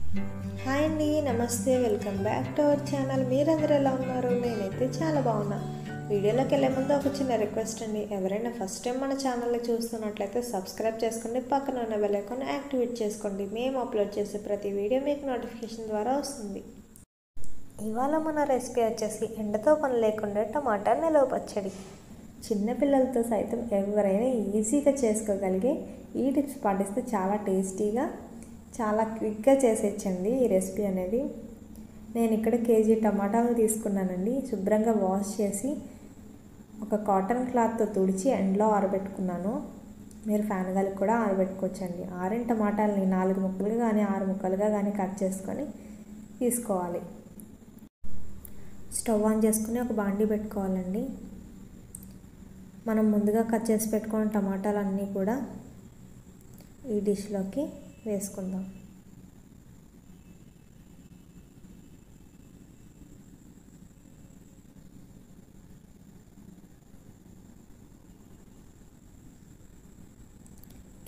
Hi అండి, నమస్తే, welcome back to our channel. మీరందరూ ఎలా ఉన్నారు? నేనైతే చాలా బాగున్నా. వీడియోలోకి వెళ్ళే ముందు ఒక చిన్న రిక్వెస్ట్ అండి. ఎవరైనా ఫస్ట్ టైం మన ఛానల్ని చూస్తున్నట్లయితే సబ్స్క్రైబ్ చేసుకోండి, పక్కన ఉన్న బెల్ ఐకాన్ యాక్టివేట్ చేసుకోండి. మేము అప్లోడ్ చేసే ప్రతి వీడియో మీకు నోటిఫికేషన్ ద్వారా వస్తుంది. ఇవాళ మన రెసిపీ వచ్చేసి ఎండతో పని లేకుండా టమాటా నిలవ పచ్చడి. చిన్నపిల్లలతో సైతం ఎవరైనా ఈజీగా చేసుకోగలిగే ఈ టిప్స్ పాటిస్తే చాలా టేస్టీగా, చాలా క్విక్గా చేసేయచ్చండి ఈ రెసిపీ అనేది. నేను ఇక్కడ కేజీ టమాటాలు తీసుకున్నానండి. శుభ్రంగా వాష్ చేసి ఒక కాటన్ క్లాత్తో తుడిచి ఎండలో ఆరబెట్టుకున్నాను. మీరు ఫ్యాన్ గాలికి కూడా ఆరబెట్టుకోవచ్చండి. ఆరిన టమాటాలని 4 ముక్కలుగా కానీ 6 ముక్కలుగా కానీ కట్ చేసుకొని తీసుకోవాలి. స్టవ్ ఆన్ చేసుకుని ఒక బాండీ పెట్టుకోవాలండి. మనం ముందుగా కట్ చేసి పెట్టుకున్న టమాటాలన్నీ కూడా ఈ డిష్లోకి వేసుకుందాం.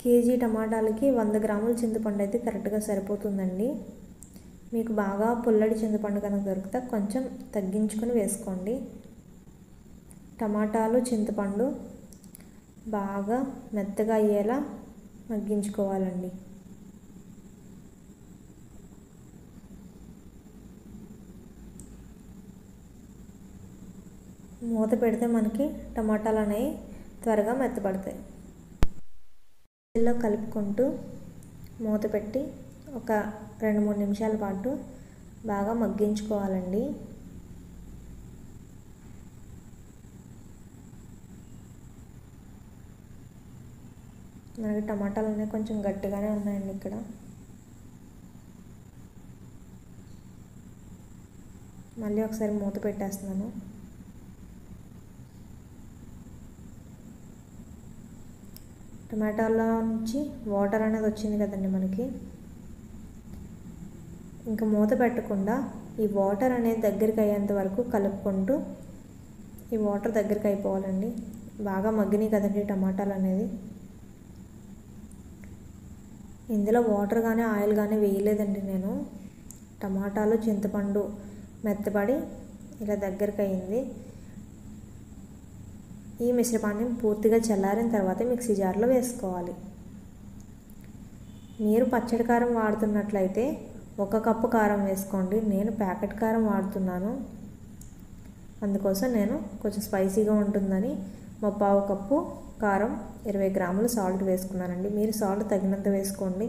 కేజీ టమాటాలకి 100 గ్రాముల చింతపండు అయితే కరెక్ట్గా సరిపోతుందండి. మీకు బాగా పుల్లడి చింతపండు కనుక దొరికితే కొంచెం తగ్గించుకొని వేసుకోండి. టమాటాలు చింతపండు బాగా మెత్తగా అయ్యేలా మగ్గించుకోవాలండి. మూత పెడితే మనకి టమాటాలు అనేవి త్వరగా మెత్తపడతాయి. ఇలా కలుపుకుంటూ మూత పెట్టి ఒక 2-3 నిమిషాల పాటు బాగా మగ్గించుకోవాలండి. మనకి టమాటాలు అనేవి కొంచెం గట్టిగానే ఉన్నాయండి. ఇక్కడ మళ్ళీ ఒకసారి మూత పెట్టేస్తున్నాను. టమాటాలో నుంచి వాటర్ అనేది వచ్చింది కదండి మనకి. ఇంకా మూత పెట్టకుండా ఈ వాటర్ అనేది దగ్గరికి అయ్యేంత వరకు కలుపుకుంటూ ఈ వాటర్ దగ్గరికి అయిపోవాలండి. బాగా మగ్గినాయి కదండి టమాటాలు అనేది. ఇందులో వాటర్ కానీ ఆయిల్ కానీ వేయలేదండి నేను. టమాటాలు చింతపండు మెత్తబడి ఇలా దగ్గరికి అయింది. ఈ మిశ్రమాన్ని పూర్తిగా చల్లారిన తర్వాత మిక్సీ జార్లో వేసుకోవాలి. మీరు పచ్చడి కారం వాడుతున్నట్లయితే 1 కప్పు కారం వేసుకోండి. నేను ప్యాకెట్ కారం వాడుతున్నాను, అందుకోసం నేను కొంచెం స్పైసీగా ఉంటుందని 1/4 కప్పు కారం, 20 గ్రాములు సాల్ట్ వేసుకున్నానండి. మీరు సాల్ట్ తగినంత వేసుకోండి.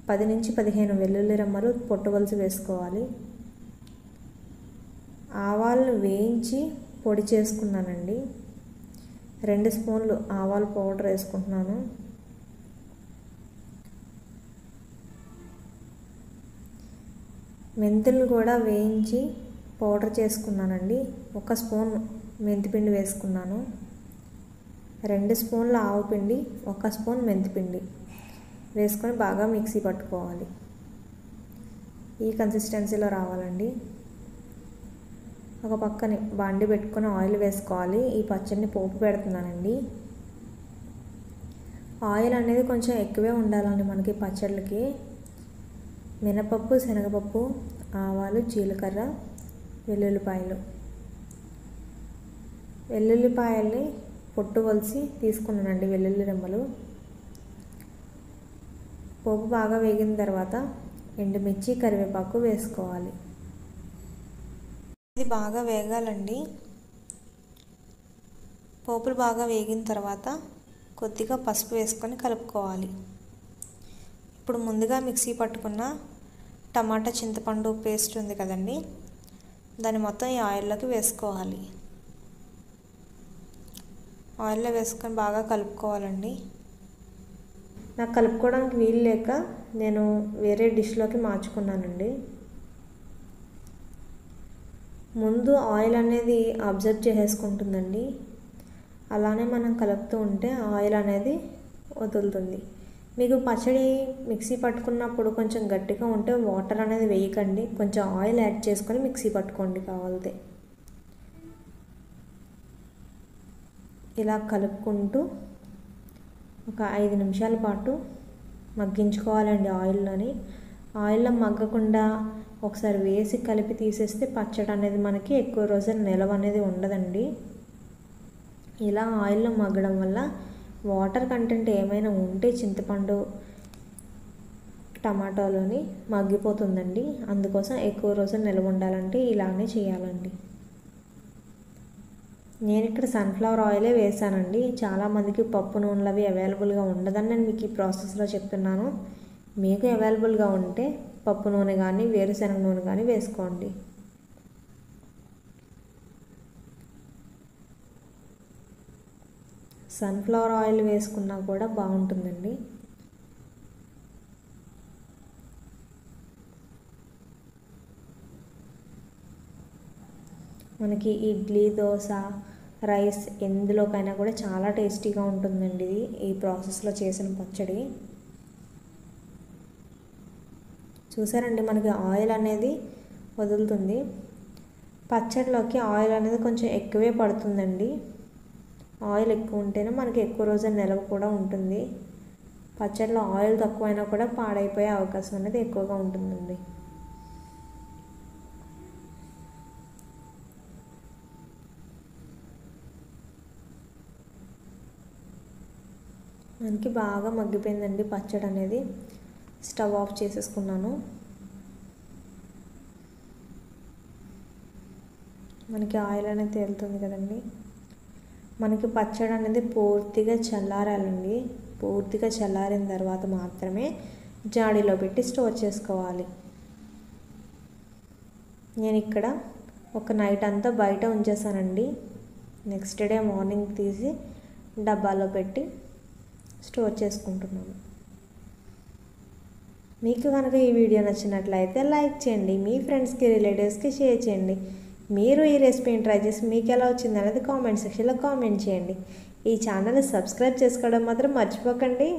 10 నుంచి 15 వెల్లుల్లి రెమ్మలు పొట్టువలసి వేసుకోవాలి. ఆవాలను వేయించి పొడి చేసుకున్నానండి. 2 స్పూన్లు ఆవాల పౌడర్ వేసుకుంటున్నాను. మెంతులు కూడా వేయించి పౌడర్ చేసుకున్నానండి. 1 స్పూన్ మెంతిపిండి వేసుకున్నాను. 2 స్పూన్ల ఆవుపిండి, 1 స్పూన్ మెంతిపిండి వేసుకొని బాగా మిక్సీ పట్టుకోవాలి. ఈ కన్సిస్టెన్సీలో రావాలండి. ఒక పక్కనే బాండి పెట్టుకొని ఆయిల్ వేసుకోవాలి. ఈ పచ్చడిని పోపు పెడుతున్నానండి. ఆయిల్ అనేది కొంచెం ఎక్కువే ఉండాలండి మనకి పచ్చళ్ళకి. మినపప్పు, శనగపప్పు, ఆవాలు, జీలకర్ర, వెల్లుల్లిపాయల్ని పొట్టు వలిసి తీసుకున్నానండి. వెల్లుల్లి రెమ్మలు. పోపు బాగా వేగిన తర్వాత ఎండుమిర్చి, కరివేపాకు వేసుకోవాలి. ఇది బాగా వేగాలండి. పోపులు బాగా వేగిన తర్వాత కొద్దిగా పసుపు వేసుకొని కలుపుకోవాలి. ఇప్పుడు ముందుగా మిక్సీ పట్టుకున్న టమాటా చింతపండు పేస్ట్ ఉంది కదండి, దాన్ని మొత్తం ఈ ఆయిల్లోకి వేసుకోవాలి. ఆయిల్లో వేసుకొని బాగా కలుపుకోవాలండి. నాకు కలుపుకోవడానికి వీలు లేక నేను వేరే డిష్లోకి మార్చుకున్నానండి. ముందు ఆయిల్ అనేది అబ్జర్వ్ చేసేసుకుంటుందండి. అలానే మనం కలుపుతూ ఉంటే ఆయిల్ అనేది వదులుతుంది. మీకు పచ్చడి మిక్సీ పట్టుకున్నప్పుడు కొంచెం గట్టిగా ఉంటే వాటర్ అనేది వేయకండి. కొంచెం ఆయిల్ యాడ్ చేసుకొని మిక్సీ పట్టుకోండి కావాలితే. ఇలా కలుపుకుంటూ ఒక 5 నిమిషాల పాటు మగ్గించుకోవాలండి ఆయిల్లోని. ఆయిల్లో మగ్గకుండా ఒకసారి వేసి కలిపి తీసేస్తే పచ్చడి అనేది మనకి ఎక్కువ రోజులు నిలవ అనేది ఉండదండి. ఇలా ఆయిల్లో మగ్గడం వల్ల వాటర్ కంటెంట్ ఏమైనా ఉంటే చింతపండు టమాటోలోని మగ్గిపోతుందండి. అందుకోసం ఎక్కువ రోజులు నిలవ ఉండాలంటే ఇలానే చేయాలండి. నేను ఇక్కడ సన్ఫ్లవర్ ఆయిలే వేసానండి. చాలామందికి పప్పు నూనెలు అవి అవైలబుల్గా ఉండదని నేను మీకు ఈ ప్రాసెస్లో చెప్తున్నాను. మీకు అవైలబుల్గా ఉంటే పప్పు నూనె కానీ వేరుశనగ నూనె కానీ వేసుకోండి. సన్ఫ్లవర్ ఆయిల్ వేసుకున్నా కూడా బాగుంటుందండి. మనకి ఇడ్లీ, దోశ, రైస్ ఎందులోకైనా కూడా చాలా టేస్టీగా ఉంటుందండి ఇది ఈ ప్రాసెస్లో చేసిన పచ్చడి. చూసారండి మనకి ఆయిల్ అనేది వదులుతుంది. పచ్చడిలోకి ఆయిల్ అనేది కొంచెం ఎక్కువే పడుతుందండి. ఆయిల్ ఎక్కువ ఉంటేనే మనకి ఎక్కువ రోజులు నిలవ కూడా ఉంటుంది. పచ్చడిలో ఆయిల్ తక్కువైనా కూడా పాడైపోయే అవకాశం అనేది ఎక్కువగా ఉంటుందండి. మనకి బాగా మగ్గిపోయిందండి పచ్చడి అనేది. స్టవ్ ఆఫ్ చేసేసుకున్నాను. మనకి ఆయిల్ అనేది తేలుతుంది కదండి. మనకి పచ్చడి అనేది పూర్తిగా చల్లారాలండి. పూర్తిగా చల్లారిన తర్వాత మాత్రమే జాడీలో పెట్టి స్టోర్ చేసుకోవాలి. నేను ఇక్కడ ఒక నైట్ అంతా బయట ఉంచేసానండి. నెక్స్ట్ డే మార్నింగ్ తీసి డబ్బాలో పెట్టి స్టోర్ చేసుకుంటున్నాను. మీకు కనుక ఈ వీడియో నచ్చినట్లయితే లైక్ చేయండి, మీ ఫ్రెండ్స్కి రిలేటివ్స్కి షేర్ చేయండి. మీరు ఈ రెసిపీని ట్రై చేసి మీకు ఎలా వచ్చింది అనేది కామెంట్ సెక్షన్లో కామెంట్ చేయండి. ఈ ఛానల్ని సబ్స్క్రైబ్ చేసుకోవడం మాత్రం మర్చిపోకండి.